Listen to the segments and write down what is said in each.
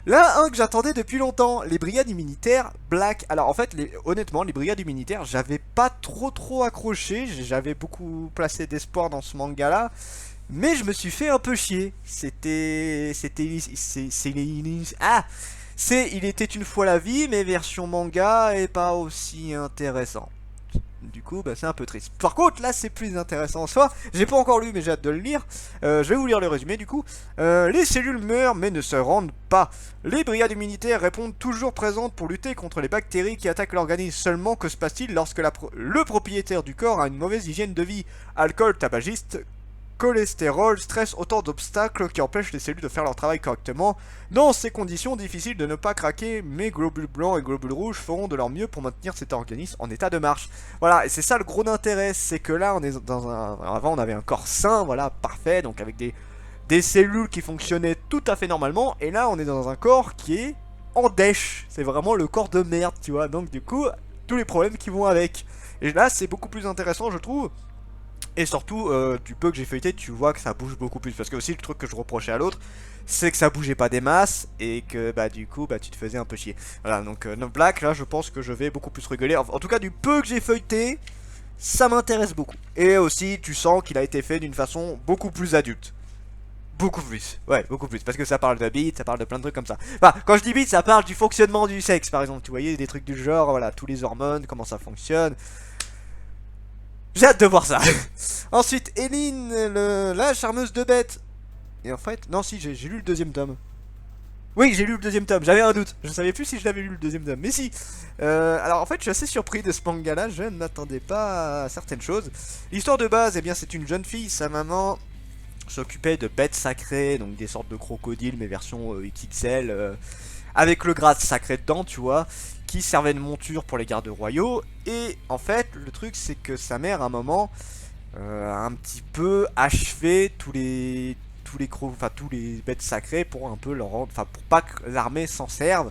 Là, un que j'attendais depuis longtemps, les brigades immunitaires Black. Alors en fait, honnêtement, les brigades immunitaires, j'avais pas trop accroché, j'avais beaucoup placé d'espoir dans ce manga-là, mais je me suis fait un peu chier. Il était une fois la vie, mais version manga et pas aussi intéressant. Du coup, bah, c'est un peu triste. Par contre, là, c'est plus intéressant en soi. J'ai pas encore lu, mais j'ai hâte de le lire. Je vais vous lire le résumé, du coup. Les cellules meurent, mais ne se rendent pas. Les brigades immunitaires répondent toujours présentes pour lutter contre les bactéries qui attaquent l'organisme. Seulement, que se passe-t-il lorsque le propriétaire du corps a une mauvaise hygiène de vie? Alcool, tabagisme, cholestérol, stress, autant d'obstacles qui empêchent les cellules de faire leur travail correctement. Dans ces conditions, difficiles de ne pas craquer, mais globules blancs et globules rouges feront de leur mieux pour maintenir cet organisme en état de marche. Voilà, et c'est ça le gros d'intérêt, c'est que là on est dans un... Avant on avait un corps sain, voilà, parfait, donc avec des cellules qui fonctionnaient tout à fait normalement, et là on est dans un corps qui est en dèche. C'est vraiment le corps de merde, tu vois, donc du coup, tous les problèmes qui vont avec. Et là c'est beaucoup plus intéressant, je trouve. Et surtout, du peu que j'ai feuilleté, tu vois que ça bouge beaucoup plus. Parce que aussi, le truc que je reprochais à l'autre, c'est que ça bougeait pas des masses. Et que, bah, du coup, bah, tu te faisais un peu chier. Voilà, donc, No Black, là, je pense que je vais beaucoup plus rigoler. En tout cas, du peu que j'ai feuilleté, ça m'intéresse beaucoup. Et aussi, tu sens qu'il a été fait d'une façon beaucoup plus adulte. Beaucoup plus, ouais, beaucoup plus. Parce que ça parle de bite, ça parle de plein de trucs comme ça. Enfin, quand je dis bite, ça parle du fonctionnement du sexe, par exemple. Tu voyais des trucs du genre, voilà, tous les hormones, comment ça fonctionne. J'ai hâte de voir ça. Ensuite, Eline, la charmeuse de bêtes. Et en fait, non, si, j'ai lu le deuxième tome. Oui, j'ai lu le deuxième tome, j'avais un doute. Je savais plus si je l'avais lu le deuxième tome, mais si. Alors en fait, je suis assez surpris de ce manga-là, je ne m'attendais pas à certaines choses. L'histoire de base, eh bien, c'est une jeune fille, sa maman s'occupait de bêtes sacrées, donc des sortes de crocodiles, mais version XXL, avec le grade sacré dedans, tu vois, qui servait de monture pour les gardes royaux. Et en fait, le truc, c'est que sa mère, à un moment, a un petit peu achevé tous les bêtes sacrées pour un peu leur rendre, enfin pour pas que l'armée s'en serve.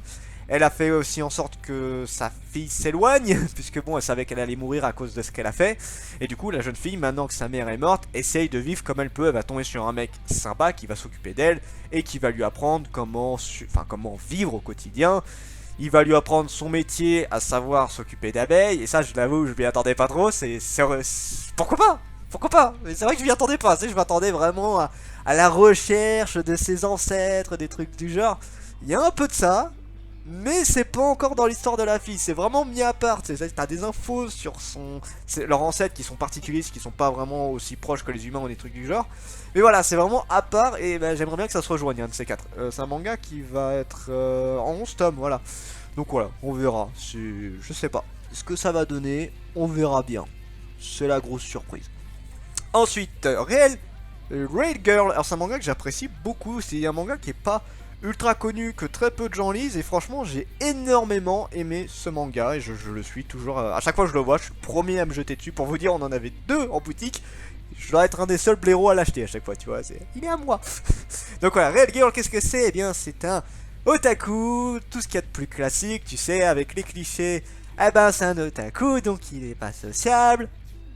Elle a fait aussi en sorte que sa fille s'éloigne, puisque bon, elle savait qu'elle allait mourir à cause de ce qu'elle a fait. Et du coup, la jeune fille, maintenant que sa mère est morte, essaye de vivre comme elle peut. Elle va tomber sur un mec sympa qui va s'occuper d'elle et qui va lui apprendre comment vivre au quotidien. Il va lui apprendre son métier, à savoir s'occuper d'abeilles. Et ça, je l'avoue, je m'y attendais pas trop. Pourquoi pas? Pourquoi pas? Mais c'est vrai que je m'y attendais pas. Tu sais, je m'attendais vraiment à la recherche de ses ancêtres, des trucs du genre. Il y a un peu de ça, mais c'est pas encore dans l'histoire de la fille. C'est vraiment mis à part. T'as des infos sur leurs ancêtres qui sont particuliers, qui sont pas vraiment aussi proches que les humains ou des trucs du genre. Mais voilà, c'est vraiment à part. Et bah, j'aimerais bien que ça se rejoigne, un de ces quatre. C'est un manga qui va être en 11 tomes, voilà. Donc voilà, on verra. Je sais pas ce que ça va donner. On verra bien. C'est la grosse surprise. Ensuite, Raid Girl. Alors c'est un manga que j'apprécie beaucoup. C'est un manga qui est pas ultra connu, que très peu de gens lisent. Et franchement, j'ai énormément aimé ce manga. Et je le suis toujours. À chaque fois que je le vois, je suis le premier à me jeter dessus. Pour vous dire, on en avait deux en boutique. Je dois être un des seuls blaireaux à l'acheter à chaque fois, tu vois. Il est à moi. Donc voilà, Raid Girl, qu'est-ce que c'est? Eh bien, c'est un otaku. Tout ce qu'il y a de plus classique, tu sais, avec les clichés. Eh ben, c'est un otaku, donc il est pas sociable.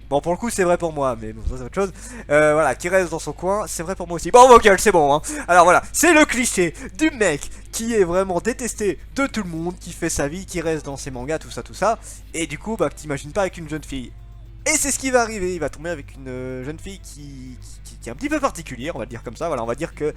Bon, pour le coup, c'est vrai pour moi, mais bon, ça c'est autre chose. Voilà, qui reste dans son coin, c'est vrai pour moi aussi. Bon, gueule, c'est bon, hein. Alors voilà, c'est le cliché du mec qui est vraiment détesté de tout le monde, qui fait sa vie, qui reste dans ses mangas, tout ça, tout ça. Et du coup, bah, t'imagines pas avec une jeune fille. Et c'est ce qui va arriver, il va tomber avec une jeune fille qui est un petit peu particulière, on va le dire comme ça. Voilà, on va dire que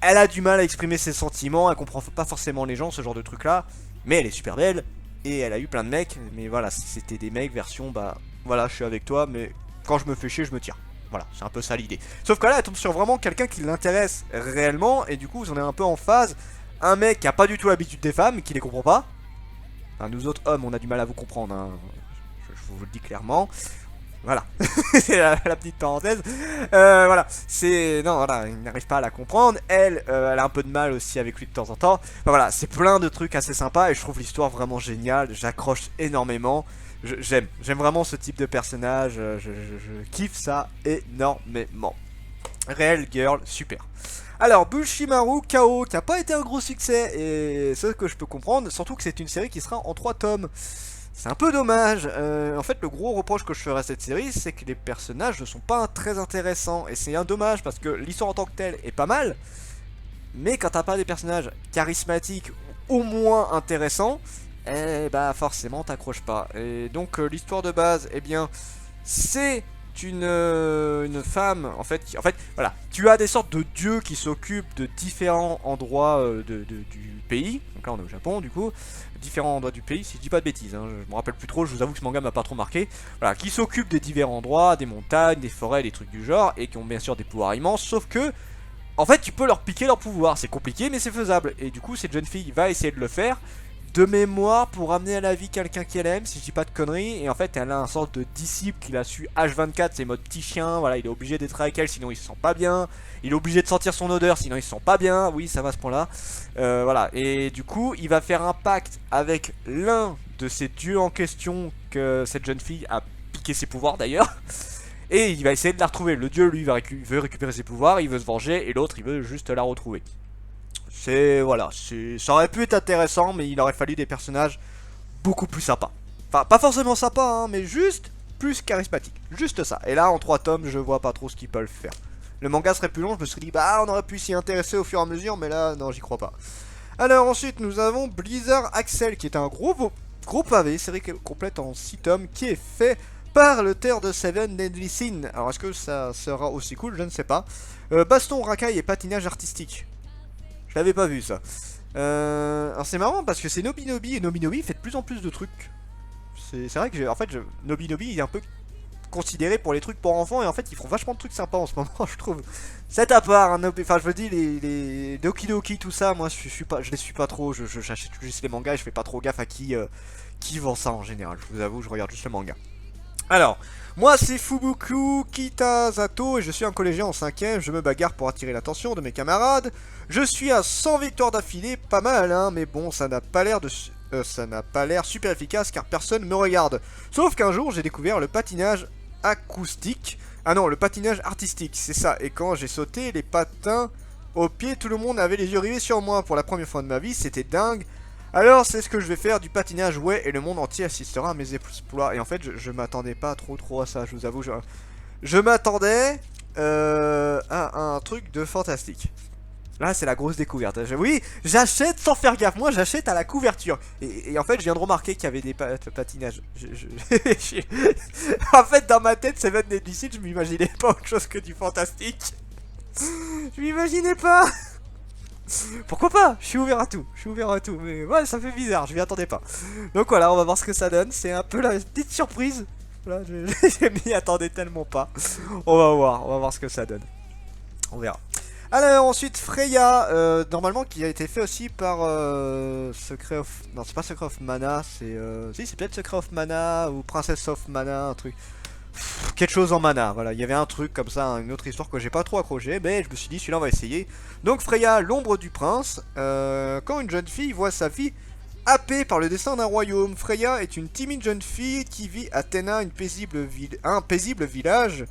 elle a du mal à exprimer ses sentiments, elle comprend pas forcément les gens, ce genre de truc là. Mais elle est super belle, et elle a eu plein de mecs, mais voilà, c'était des mecs version, bah... Voilà, je suis avec toi, mais quand je me fais chier, je me tire. Voilà, c'est un peu ça l'idée. Sauf que là, elle tombe sur vraiment quelqu'un qui l'intéresse réellement, et du coup, on est un peu en phase. Un mec qui a pas du tout l'habitude des femmes, qui les comprend pas. Enfin, nous autres hommes, on a du mal à vous comprendre, hein. Je vous le dis clairement. Voilà, c'est la petite parenthèse. Voilà, non, voilà, il n'arrive pas à la comprendre. Elle a un peu de mal aussi avec lui de temps en temps. Enfin, voilà, c'est plein de trucs assez sympas et je trouve l'histoire vraiment géniale. J'accroche énormément. J'aime vraiment ce type de personnage, je kiffe ça énormément. Real Girl, super. Alors, Bushimaru KO, qui a pas été un gros succès, et c'est ce que je peux comprendre, surtout que c'est une série qui sera en 3 tomes. C'est un peu dommage. En fait, le gros reproche que je ferai à cette série, c'est que les personnages ne sont pas très intéressants. Et c'est un dommage parce que l'histoire en tant que telle est pas mal. Mais quand t'as pas des personnages charismatiques ou au moins intéressants, eh bah forcément t'accroches pas. Et donc l'histoire de base, eh bien, c'est une femme en fait voilà, tu as des sortes de dieux qui s'occupent de différents endroits du pays. Donc là on est au Japon du coup, différents endroits du pays si je dis pas de bêtises, hein, je me rappelle plus trop, je vous avoue que ce manga m'a pas trop marqué. Voilà, qui s'occupent des divers endroits, des montagnes, des forêts, des trucs du genre, et qui ont bien sûr des pouvoirs immenses, sauf que en fait tu peux leur piquer leur pouvoir, c'est compliqué mais c'est faisable. Et du coup cette jeune fille va essayer de le faire de mémoire pour amener à la vie quelqu'un qu'elle aime, si je dis pas de conneries. Et en fait elle a un sorte de disciple qu'il a su H24, c'est mode petit chien, voilà, il est obligé d'être avec elle sinon il se sent pas bien. Il est obligé de sentir son odeur sinon il se sent pas bien, oui ça va à ce point là. Voilà, et du coup il va faire un pacte avec l'un de ces dieux en question que cette jeune fille a piqué ses pouvoirs d'ailleurs. Et il va essayer de la retrouver. Le dieu lui veut récupérer ses pouvoirs, il veut se venger, et l'autre il veut juste la retrouver. C'est voilà, ça aurait pu être intéressant, mais il aurait fallu des personnages beaucoup plus sympas. Enfin, pas forcément sympas, hein, mais juste plus charismatiques. Juste ça. Et là, en 3 tomes, je vois pas trop ce qu'ils peuvent faire. Le manga serait plus long, je me suis dit, bah, on aurait pu s'y intéresser au fur et à mesure, mais là, non, j'y crois pas. Alors, ensuite, nous avons Blizzard Axel, qui est un gros pavé, série complète en 6 tomes, qui est fait par l'auteur de Seven Deadly Sins. Alors, est-ce que ça sera aussi cool? Je ne sais pas. Baston, racaille et patinage artistique. Je l'avais pas vu ça. Alors c'est marrant parce que c'est Nobinobi et Nobinobi fait de plus en plus de trucs. C'est vrai que en fait Nobinobi est un peu considéré pour les trucs pour enfants et en fait ils font vachement de trucs sympas en ce moment je trouve. C'est à part, hein, enfin je veux dire les Doki Doki tout ça, moi je les suis pas trop, j'achète juste les mangas et je fais pas trop gaffe à qui vend ça en général. Je vous avoue, je regarde juste le manga. Alors, moi c'est Fubuku Kitazato et je suis un collégien en 5ème, je me bagarre pour attirer l'attention de mes camarades. Je suis à 100 victoires d'affilée, pas mal hein, mais bon, ça n'a pas l'air super efficace car personne me regarde. Sauf qu'un jour j'ai découvert le patinage acoustique. Ah non, le patinage artistique, c'est ça. Et quand j'ai sauté les patins au pied, tout le monde avait les yeux rivés sur moi pour la première fois de ma vie, c'était dingue. Alors c'est ce que je vais faire, du patinage, ouais, et le monde entier assistera à mes exploits. Et en fait, je m'attendais pas trop à ça, je vous avoue. Je m'attendais à un truc de fantastique. Là, c'est la grosse découverte. Oui, j'achète sans faire gaffe. Moi, j'achète à la couverture. Et en fait, je viens de remarquer qu'il y avait des patinages. En fait, dans ma tête, Seven Deadly Sins, je m'imaginais pas autre chose que du fantastique. Je m'imaginais pas. Pourquoi pas? Je suis ouvert à tout, mais ouais, ça fait bizarre, je m'y attendais pas. Donc voilà, on va voir ce que ça donne, c'est un peu la petite surprise. Voilà, je m'y attendais tellement pas. On va voir ce que ça donne. On verra. Alors ensuite Freya, normalement qui a été fait aussi par Secret of... Non, c'est pas Secret of Mana, c'est... Si, c'est peut-être Secret of Mana ou Princess of Mana, un truc... quelque chose en mana, voilà, il y avait un truc comme ça, une autre histoire que j'ai pas trop accroché, mais je me suis dit celui-là on va essayer. Donc Freya, l'ombre du prince, quand une jeune fille voit sa vie happée par le destin d'un royaume. Freya est une timide jeune fille qui vit à Tena, un paisible village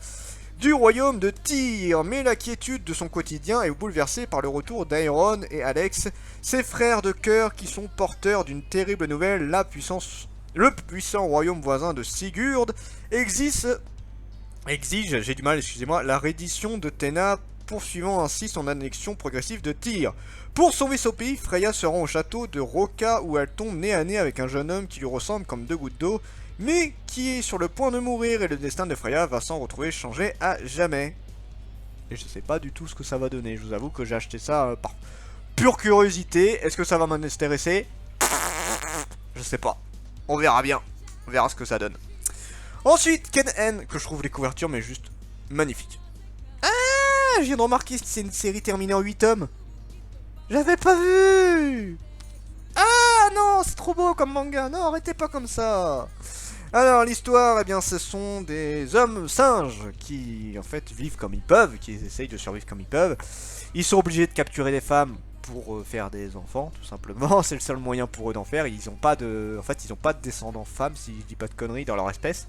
du royaume de Tyr, mais la quiétude de son quotidien est bouleversée par le retour d'Aeron et Alex, ses frères de cœur qui sont porteurs d'une terrible nouvelle. Le puissant royaume voisin de Sigurd exige, j'ai du mal, excusez-moi, la reddition de Tena, poursuivant ainsi son annexion progressive de Tyr. Pour sauver son pays, Freya se rend au château de Roka où elle tombe nez à nez avec un jeune homme qui lui ressemble comme 2 gouttes d'eau, mais qui est sur le point de mourir et le destin de Freya va s'en retrouver changé à jamais. Et je sais pas du tout ce que ça va donner, je vous avoue que j'ai acheté ça par pure curiosité. Est-ce que ça va m'intéresser? Je sais pas. On verra bien. On verra ce que ça donne. Ensuite, Ken N, que je trouve les couvertures mais juste magnifiques. Ah, je viens de remarquer que c'est une série terminée en 8 tomes. J'avais pas vu. Ah non, c'est trop beau comme manga. Non, arrêtez pas comme ça. Alors l'histoire, eh bien ce sont des hommes singes qui en fait vivent comme ils peuvent, qui essayent de survivre comme ils peuvent. Ils sont obligés de capturer des femmes pour faire des enfants, tout simplement. C'est le seul moyen pour eux d'en faire. Ils ont pas de, en fait, ils ont pas de descendants femmes, si je dis pas de conneries, dans leur espèce.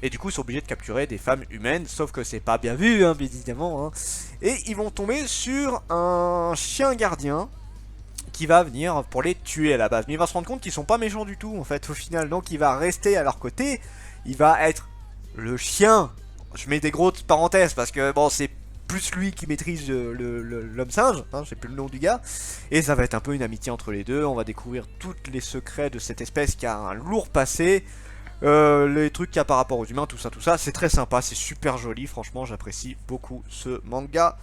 Et du coup, ils sont obligés de capturer des femmes humaines, sauf que c'est pas bien vu, hein, bien évidemment. Hein. Et ils vont tomber sur un chien gardien qui va venir pour les tuer à la base. Mais il va se rendre compte qu'ils sont pas méchants du tout, en fait, au final. Donc il va rester à leur côté. Il va être le chien. Je mets des grosses parenthèses parce que bon, c'est plus lui qui maîtrise l'homme singe, hein, j'ai plus le nom du gars, et ça va être un peu une amitié entre les deux. On va découvrir tous les secrets de cette espèce qui a un lourd passé, les trucs qu'il y a par rapport aux humains, tout ça, c'est très sympa, c'est super joli, franchement j'apprécie beaucoup ce manga.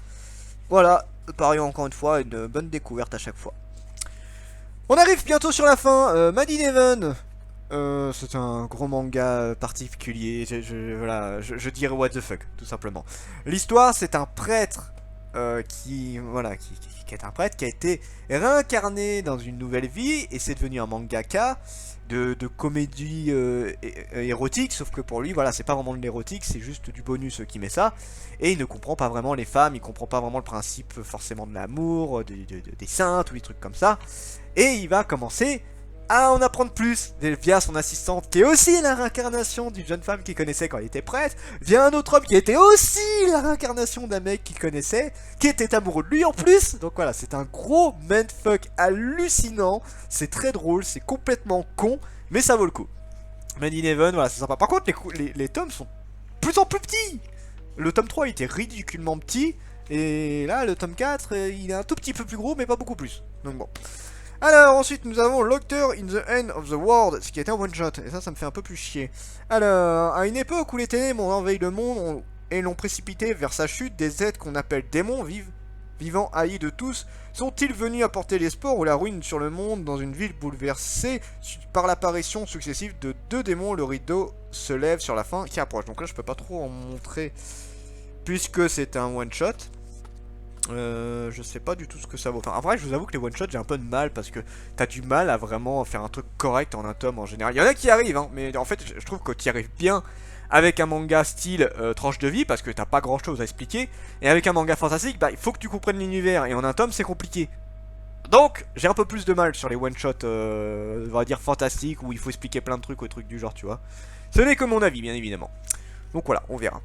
Voilà, pareil encore une fois, une bonne découverte à chaque fois. On arrive bientôt sur la fin, Mad in Heaven. C'est un gros manga particulier, voilà, je dirais what the fuck, tout simplement. L'histoire, c'est un prêtre qui est un prêtre qui a été réincarné dans une nouvelle vie, et c'est devenu un mangaka de comédie érotique, sauf que pour lui, voilà, c'est pas vraiment de l'érotique, c'est juste du bonus qui met ça, et il ne comprend pas vraiment les femmes, il comprend pas vraiment le principe forcément de l'amour, des saintes ou des trucs comme ça, et il va commencer à en apprendre plus via son assistante qui est aussi la réincarnation d'une jeune femme qu'il connaissait quand il était prêtre, via un autre homme qui était aussi la réincarnation d'un mec qu'il connaissait, qui était amoureux de lui en plus. Donc voilà, c'est un gros mindfuck hallucinant, c'est très drôle, c'est complètement con, mais ça vaut le coup. Mad in Heaven, voilà, c'est sympa. Par contre, les tomes sont de plus en plus petits. Le tome 3 il était ridiculement petit, et là le tome 4 il est un tout petit peu plus gros, mais pas beaucoup plus. Donc bon. Alors ensuite nous avons Lockter in the End of the World, ce qui était un one shot, et ça me fait un peu plus chier. Alors, à une époque où les ténèbres ont envahi le monde et l'ont précipité vers sa chute, des êtres qu'on appelle démons vivant haïs de tous, sont-ils venus apporter l'espoir ou la ruine sur le monde dans une ville bouleversée par l'apparition successive de deux démons? Le rideau se lève sur la fin qui approche. Donc là je peux pas trop en montrer puisque c'est un one shot. Je sais pas du tout ce que ça vaut. Enfin, en vrai, je vous avoue que les one-shots, j'ai un peu de mal parce que t'as du mal à vraiment faire un truc correct en un tome en général. Il y en a qui arrivent, hein, mais en fait, je trouve que tu y arrives bien avec un manga style tranche de vie parce que t'as pas grand chose à expliquer. Et avec un manga fantastique, bah il faut que tu comprennes l'univers et en un tome, c'est compliqué. Donc, j'ai un peu plus de mal sur les one-shots, on va dire fantastiques où il faut expliquer plein de trucs ou trucs du genre, tu vois. Ce n'est que mon avis, bien évidemment. Donc voilà, on verra.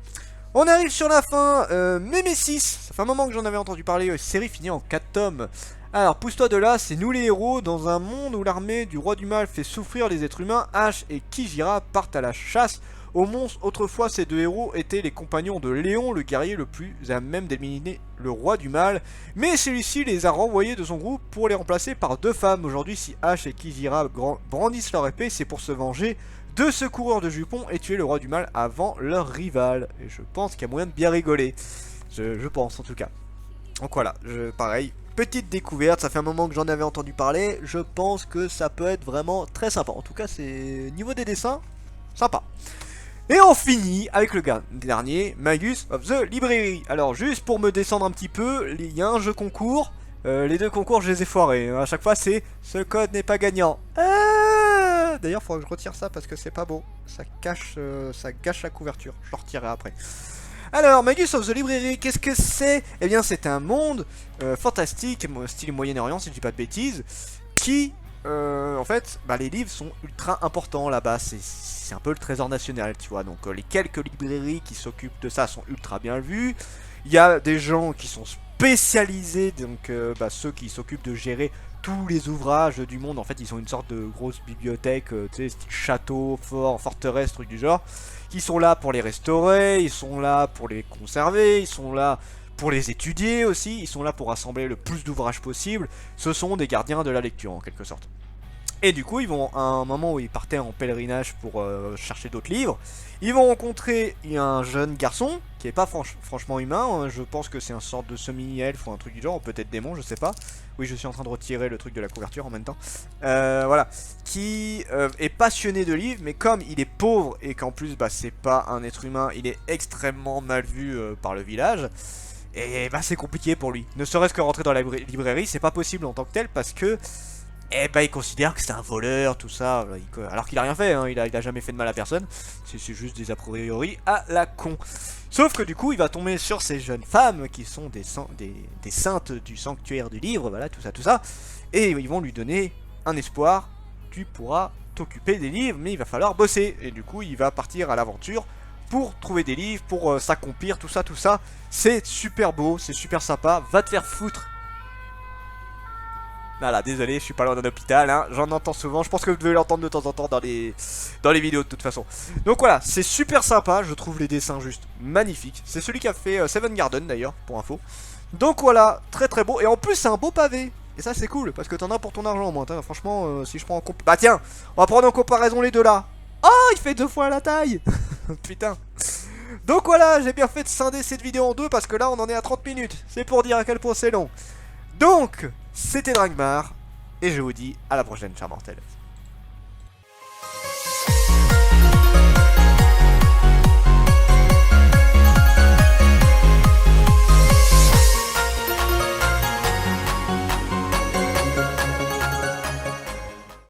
On arrive sur la fin, Mémésis, ça fait un moment que j'en avais entendu parler, série finie en 4 tomes. Alors, pousse-toi de là, c'est nous les héros, dans un monde où l'armée du roi du mal fait souffrir les êtres humains, Ash et Kijira partent à la chasse aux monstres. Autrefois, ces deux héros étaient les compagnons de Léon, le guerrier le plus à même d'éliminer le roi du mal. Mais celui-ci les a renvoyés de son groupe pour les remplacer par deux femmes. Aujourd'hui, si Ash et Kijira brandissent leur épée, c'est pour se venger de ce coureur de jupons et tuer le roi du mal avant leur rival. Et je pense qu'il y a moyen de bien rigoler. Je pense en tout cas. Donc voilà, pareil, petite découverte, ça fait un moment que j'en avais entendu parler. Je pense que ça peut être vraiment très sympa. En tout cas, c'est niveau des dessins, sympa. Et on finit avec le dernier, Magus of the Library. Alors juste pour me descendre un petit peu, il y a un jeu concours. Les deux concours, je les ai foirés. À chaque fois, c'est ce code n'est pas gagnant. D'ailleurs, il faudra que je retire ça parce que c'est pas beau. Ça gâche la couverture. Je le retirerai après. Alors, Magus of the Library, qu'est-ce que c'est? Eh bien, c'est un monde fantastique, style Moyen-Orient, si je dis pas de bêtises, qui, en fait, bah, les livres sont ultra importants là-bas. C'est un peu le trésor national, tu vois. Donc, les quelques librairies qui s'occupent de ça sont ultra bien vues. Il y a des gens qui sont spécialisés, donc ceux qui s'occupent de gérer tous les ouvrages du monde. En fait, ils ont une sorte de grosse bibliothèque, tu sais, style château, fort, forteresse, truc du genre, qui sont là pour les restaurer, ils sont là pour les conserver, ils sont là pour les étudier aussi, ils sont là pour rassembler le plus d'ouvrages possible. Ce sont des gardiens de la lecture en quelque sorte. Et du coup, ils vont, à un moment où ils partaient en pèlerinage pour chercher d'autres livres, ils vont rencontrer un jeune garçon qui est pas franchement humain, hein. Je pense que c'est un sorte de semi-elfe ou un truc du genre, ou peut-être démon, je sais pas. Oui, je suis en train de retirer le truc de la couverture en même temps. Voilà, qui est passionné de livres, mais comme il est pauvre et qu'en plus, bah, c'est pas un être humain, il est extrêmement mal vu par le village. Et bah, c'est compliqué pour lui. Ne serait-ce que rentrer dans la librairie, c'est pas possible en tant que tel parce que et bah il considère que c'est un voleur, tout ça, alors qu'il a rien fait, hein, il a jamais fait de mal à personne, c'est juste des a priori à la con. Sauf que du coup il va tomber sur ces jeunes femmes qui sont des saintes du sanctuaire du livre, voilà, tout ça, et ils vont lui donner un espoir, tu pourras t'occuper des livres, mais il va falloir bosser, et du coup il va partir à l'aventure pour trouver des livres, pour s'accomplir, tout ça, c'est super beau, c'est super sympa, va te faire foutre. Voilà, désolé, je suis pas loin d'un hôpital, hein. J'en entends souvent, je pense que vous devez l'entendre de temps en temps dans les vidéos de toute façon. Donc voilà, c'est super sympa, je trouve les dessins juste magnifiques. C'est celui qui a fait Seven Garden d'ailleurs, pour info. Donc voilà, très beau, et en plus c'est un beau pavé. Et ça c'est cool, parce que t'en as pour ton argent au moins, franchement, si je prends en comp... Bah tiens, on va prendre en comparaison les deux là. Oh, il fait 2 fois la taille. Putain. Donc voilà, j'ai bien fait de scinder cette vidéo en deux, parce que là on en est à 30 minutes. C'est pour dire à quel point c'est long. Donc, c'était Dragmar, et je vous dis à la prochaine, chers mortels.